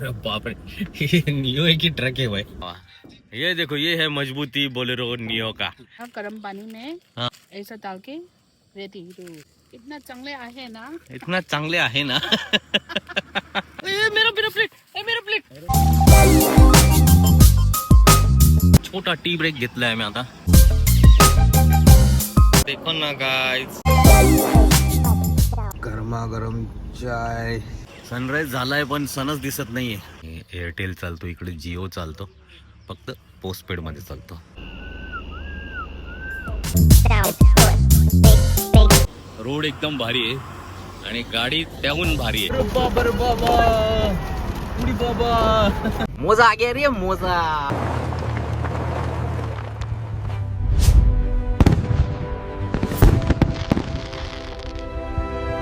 अरे बाप रे, ये नियो है कि ट्रक है भाई। ये देखो, ये है मजबूती बोलेरो नियो का। गर्म पानी में हाँ। ऐसा डाल के रेडी तो इतना चांगले आहे ना, इतना चांगले आहे ना। ए, मेरा मेरा प्लेट, मेरा प्लेट। छोटा टी ब्रेक घेतलाय मी आता। देखो ना गाइस, गरमागरम चाय। सनराइज झालाय पण सनच दिसत नाहीये। एअरटेल चालतो इकडे, जिओ चालतो, फक्त पोस्टपेड मध्ये चालतो। रोड एकदम भारी आहे आणि गाडी त्याहून भारी आहे। बाबा रे बाबा, उडी बाबा, मोजा आ गया रे मोजा।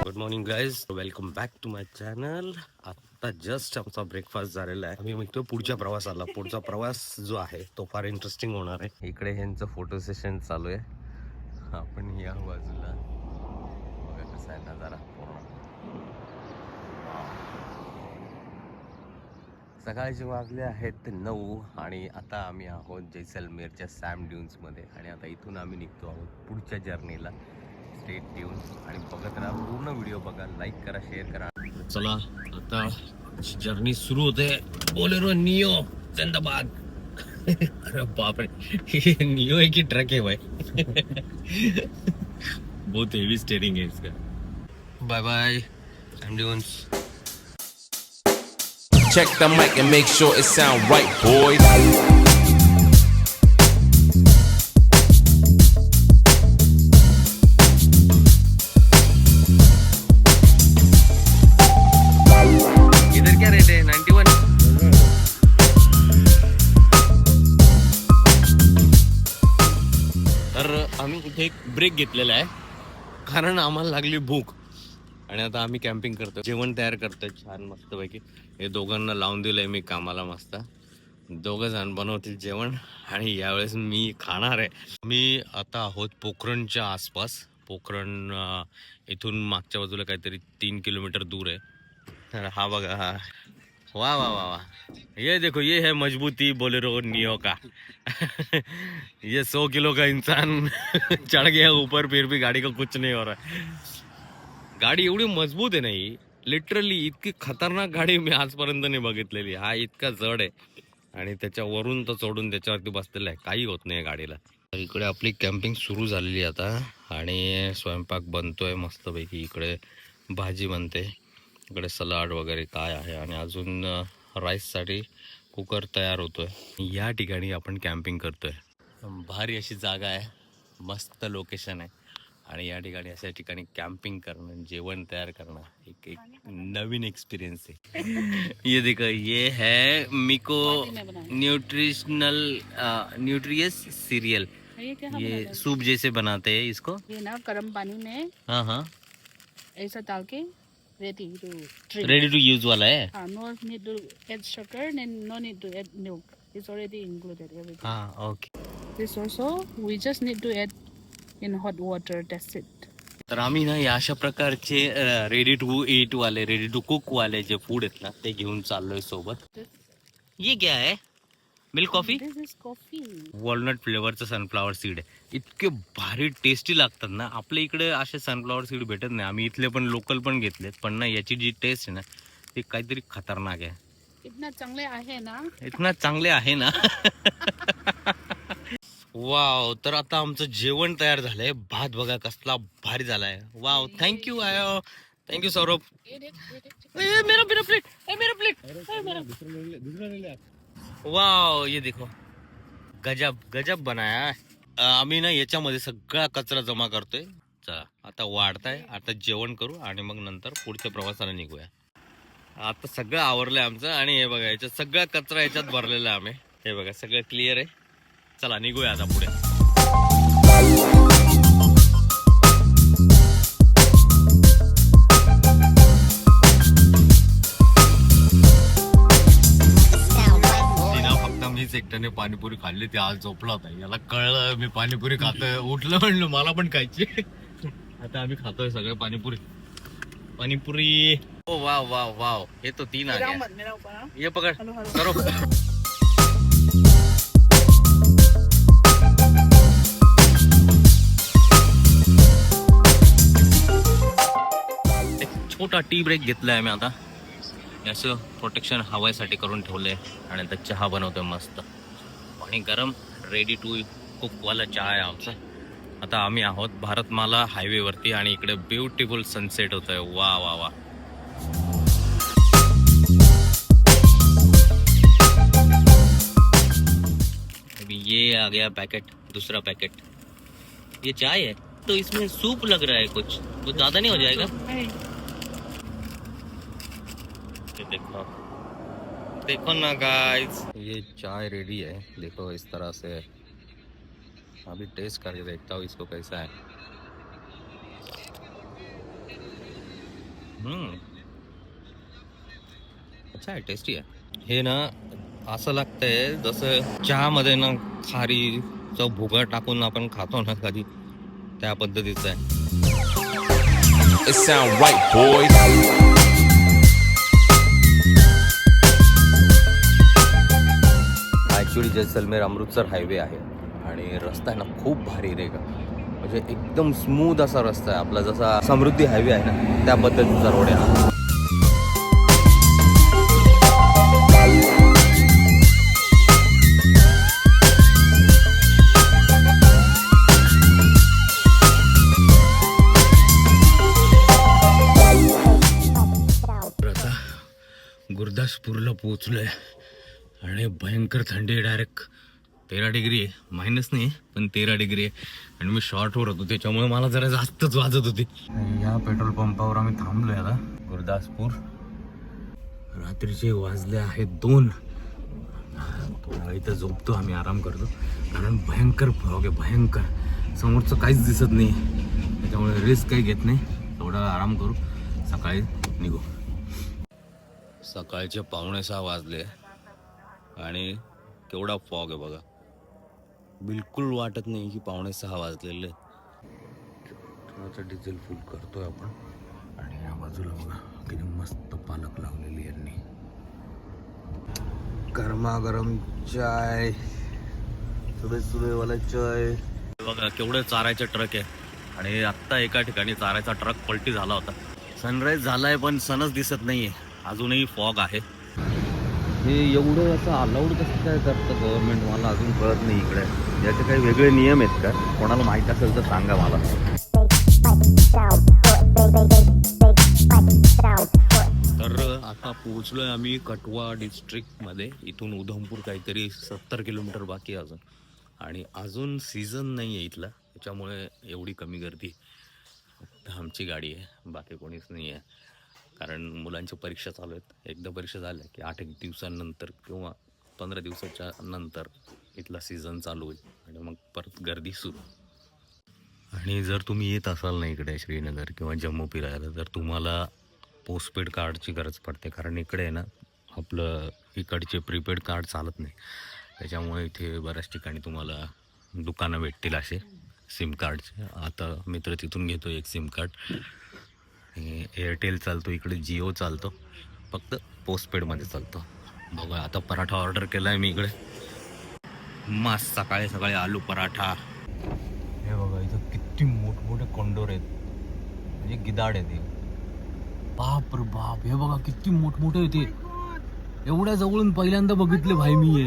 Good morning guys, welcome back to my channel. आता जस्ट आमचा ब्रेकफास्ट झालेला आहे। आम्ही म्हणतो पुढच्या प्रवासाला, पुढचा प्रवास जो आहे तो फार इंटरेस्टिंग होणार आहे। इकडे ह्यांचं फोटो सेशन चालू आहे, आपण या बाजूला बघा कसा आहे नजारा पूर्ण। सकाळचे वाजले आहेत 9 आणि आता आम्ही आहोत जैसलमेरच्या सॅम ड्यून्स मध्ये आणि आता इथून आम्ही निघतो आहोत पुढच्या जर्नीला। स्टे ट्यून आणि बघत राहा, पूर्ण व्हिडिओ बघा, लाईक करा, शेअर करा। चला आता जर्नी सुरू होते। बोलेरो नियो जिंदाबाद। अरे बाप रे, ये नियो है कि ट्रक है भाई। बहुत हेवी स्टीयरिंग है इसका। Bye bye Sam dunes. Check the mic and make sure it sound right, boys. इधर क्या रेट है? 91। तर आम्ही इथे एक ब्रेक घेतलेला आहे कारण आम्हाला लागली भूक आणि आता आम्ही कॅम्पिंग करतो, जेवण तयार करतोय छान मस्तपैकी। हे दोघांना लावून दिलंय मी कामाला मस्त, दोघं जण बनवतील जेवण आणि यावेळेस मी खाणार आहे। मी आता आहोत पोखरणच्या आसपास। पोखरण इथून मागच्या बाजूला काहीतरी 3 किलोमीटर दूर आहे। तर हा बघा, हा वाह वाह वाह वाह, ये देखो, ये है मजबूती बोलेरो नियो का। ये 100 किलो का इंसान चढ़ गया ऊपर, फिर भी गाड़ी का कुछ नहीं हो रहा है। गाडी एवढी मजबूत आहे नाही, लिटरली इतकी खतरनाक गाडी मी आजपर्यंत नाही बघितलेली। हा इतका जड आहे आणि त्याच्यावरून तर चढून त्याच्यावरती बसलेला आहे, काही होत नाही गाडीला। तर इकडे आपली कॅम्पिंग सुरू झालेली आता आणि स्वयंपाक बनतोय मस्तपैकी। इकडे भाजी बनते, इकडे सलाड वगैरे काय आहे आणि अजून राईससाठी कुकर तयार होतोय। या ठिकाणी आपण कॅम्पिंग करतोय। भारी अशी जागा आहे, मस्त लोकेशन आहे आणि या ठिकाणी अशा ठिकाणी कॅम्पिंग करणं, जेवण तयार करणं एक नवीन एक्सपीरियंस है। ये देखो, ये है मिको न्यूट्रिशनल न्यूट्रियस सीरियल। ये सूप जैसे बनाते हैं इसको। ये ना गर्म पानी में हाँ हाँ, ऐसा डाल के ready to ready to use वाला है। no need to add sugar and no need to add milk. It's already included everything. हाँ okay. This also we just need to add in hot water. That's it. तर आम्ही ना या अशा प्रकारचे ready to eat वाले, ready to cook वाले जे फूड आहेत ना ते घेऊन चाललोय सोबत। ये क्या है? Milk coffee. This is coffee. Walnut फ्लेवरचं सनफ्लावर सीड आहे, इतके भारी टेस्टी लागतात ना। आपल्या इकडे असे सनफ्लावर सीड भेटत नाही, आम्ही इथले पण लोकल पण घेतलेत, पण ना याची जी टेस्ट आहे ना ती काहीतरी खतरनाक आहे। इतना चांगले आहे ना, इतना चांगले आहे ना। वाव, तर आता आमचं जेवण तयार झालंय। भात बघा कसला भारी झालाय। वाव, थँक्यू आयो, थँक्यू सौरभ। मेरा मेरा प्लेट, मेरा प्लेट। वाव, ये देखो, गजब गजब बनाया है। आम्ही ना याच्यामध्ये सगळा कचरा जमा करतोय। चला आता वाढताय, आता जेवण करू आणि मग नंतर पुढच्या प्रवासाला निघूया। आता सगळं आवरलंय आमचं आणि हे बघा याच्यात सगळा कचरा याच्यात भरलेला आहे आम्ही। हे बघा सगळं क्लिअर आहे, चला निघूया आता पुढे। मीच एकट्याने पाणीपुरी खाल्ली, ती आज झोपला होता। याला कळलं मी पाणीपुरी खातोय, उठलं म्हणलं मला पण खायची। आता आम्ही खातोय सगळे पाणीपुरी। ओ वाव वाव वाव, ये तो 3 आ गया. मेरा ऊपर हाँ? ये पकड़, हेलो हेलो. करो. छोटा टी ब्रेक घेतलाय मी आता. असं प्रोटेक्शन हवायसाठी करून ठेवलंय आणि आता चहा बनवतोय मस्त. पाणी गरम, रेडी टू कुक वाला चहा आहे आमचा. आता आम्ही आहोत भारतमाला हायवेवरती आणि इकडे ब्युटिफुल सनसेट होतोय. वा वा वा. अभी ये आ गया पैकेट, दूसरा पैकेट. ये चाय है तो इसमें सूप लग रहा है कुछ ज्यादा नहीं हो जाएगा? Hey. ये देखो, देखो ना गाइस, ये चाय रेडी है. देखो इस तरह से. अभी टेस्ट करके देखता हूँ इसको कैसा है. अच्छा है, टेस्टी है. हे ना असं लागतंय जसं चहामध्ये ना खारीचा भुगा टाकून आपण खातो ना कधी, त्या पद्धतीचं आहे. It sound right, boys. Actually Jaisalmer Amritsar highway आहे आणि रस्ता आहे ना खूप भारी रे का. म्हणजे एकदम स्मूथ असा रस्ता आहे आपला, जसा समृद्धी हायवे आहे ना त्या पद्धतीचा रोड आहे हा. गुरदासपूरला पोहोचलोय आणि भयंकर थंडी आहे. डायरेक्ट 13 डिग्री आहे. मायनस नाही पण 13 डिग्री आहे. आणि मी शॉर्टवर होतो त्याच्यामुळे मला जरा जास्तच वाजत होती. या पेट्रोल पंपावर आम्ही थांबलोय आता, गुरदासपूर. रात्रीचे वाजले आहेत 2. थोडा इथं झोपतो आम्ही, आराम करतो कारण भयंकर फॉग आहे, भयंकर. समोरचं काहीच दिसत नाही त्याच्यामुळे रिस्क काही घेत नाही. थोडा आराम करू, सकाळी निघू. सकाळचे 5:45 वाजले आणि केवढा फॉग आहे बघा. बिलकुल वाटत नाही की 5:45 वाजलेले. डिझेल फुल करतोय आपण. आणि या बाजूला बघा किती मस्त पालक लावलेली यांनी. गरमागरम चाय, सुबह सुबह वाला चाय बघा. केवढे चारायचे ट्रक आहे आणि आत्ता एका ठिकाणी चारायचा ट्रक पलटी झाला होता. सनराईज झालाय पण सनच दिसत नाहीये, अजूनही फॉग आहे. हे एवढं असं अलाउड कसं काय करतं गव्हर्नमेंट, मला अजून कळत नाही. इकडे याचे काही वेगळे नियम आहेत का? कोणाला माहीत असेल तर सांगा मला. तर आता पोहोचलोय आम्ही कठवा डिस्ट्रिक्टमध्ये. इथून उधमपूर काहीतरी 70 किलोमीटर बाकी आहे अजून. आणि अजून सीझन नाही आहे इथला, त्याच्यामुळे एवढी कमी गर्दी. आमची गाडी आहे, बाकी कोणीच नाही आहे. कारण मुलांच्या परीक्षा चालू आहेत. एकदा परीक्षा झाल्या की 8 दिवसांनंतर किंवा 15 दिवसाच्या नंतर इथला सीझन चालू होईल आणि मग परत गर्दी सुरू. आणि जर तुम्ही येत असाल ना इकडे श्रीनगर किंवा जम्मू फिरायला, तर तुम्हाला पोस्टपेड कार्डची गरज पडते. कारण इकडे आहे ना आपलं इकडचे प्रीपेड कार्ड चालत नाही. त्याच्यामुळे इथे बऱ्याच ठिकाणी तुम्हाला दुकानं भेटतील असे सिम कार्डचे. आता मित्र तिथून घेतो एक सिम कार्ड. एअरटेल चालतो इकडे, जिओ चालतो, फक्त पोस्टपेडमध्ये चालतो. बघा आता पराठा ऑर्डर केला आहे मी इकडे. मस्त सकाळी सकाळी आलू पराठा. हे बघा इथं किती मोठमोठे कोंडोर आहेत, म्हणजे गिदाड आहेत. बाप रे बाप, हे बघा किती मोठमोठे होते. एवढ्या जवळून पहिल्यांदा बघितले भाई मी.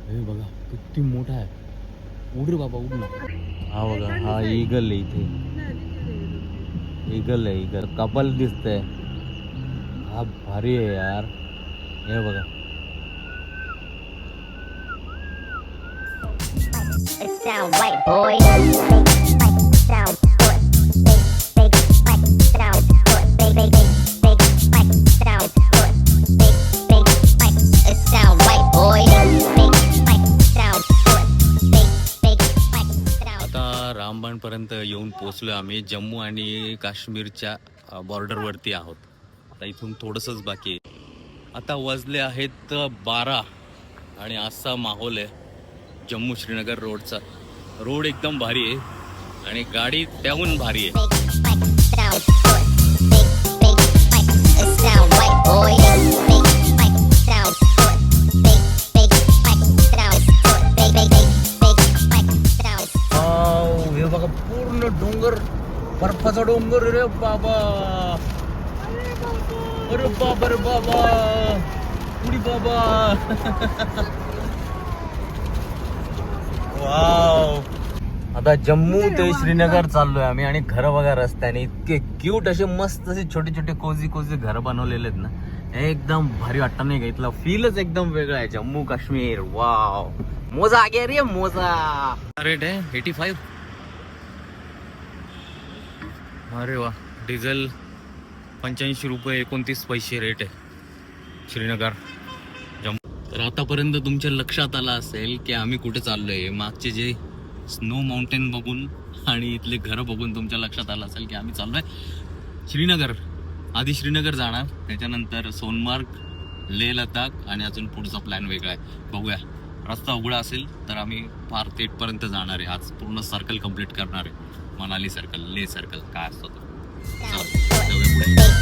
हे बघा किती मोठा आहे. उड रे बाबा उड ना. हा बघा हा ईगल आहे इथे. ईगल आहे, ईगल. कपल दिसतंय. हा भारी आहे यार. हे बघा. It sound right, boy. Sound good. Big sound good. Big sound good. Big it sound right, boy. Big sound good. Big sound. आता रामबाणपर्यंत येऊन पोचलो आम्ही. जम्मू आणि काश्मीरच्या बॉर्डरवरती आहोत. आता इथून थोडंसंच बाकी आहे. आता वाजले आहेत 12 आणि असा माहोल आहे जम्मू श्रीनगर रोडचा. रोड एकदम भारी आहे आणि गाडी त्याहून भारी आहे. Big sound good. Big It sound right, boy. Big like sound short. Big like sound short. Big like sound. हे बघा पूर्ण डोंगर, बर्फाचा डोंगर रे बाबा. अरे बाबा रे बाबा, उडी बाबा. वाव. आता जम्मू ते श्रीनगर चाललोय आम्ही आणि घर बघा रस्त्याने इतके क्यूट असे मस्त असे छोटे छोटे कोजी कोजी घर बनवलेले आहेत ना, एकदम भारी वाटतं नाही का. इथला फीलच एकदम वेगळा आहे. जम्मू काश्मीर. वाव. मोजा आ गया रे मोजा. रेट आहे 85. अरे वा. डिझेल 85 रुपये 29 पैसे रेट आहे श्रीनगर जम्मू. तर आतापर्यंत तुमच्या लक्षात आलं असेल की आम्ही कुठे चाललोय. मागचे जे स्नो माउंटेन बघून आणि इथले घरं बघून तुमच्या लक्षात आलं असेल की आम्ही चाललोय श्रीनगर. आधी श्रीनगर जाणार, त्याच्यानंतर सोनमार्ग, लेह लडाख आणि अजून पुढचा प्लॅन वेगळा आहे. बघूया, रस्ता उघडा असेल तर आम्ही फार तेटपर्यंत जाणार आहे. आज पूर्ण सर्कल कम्प्लीट करणार आहे. मनाली सर्कल, लेह सर्कल काय असतो तो. चला, जाऊया पुढे.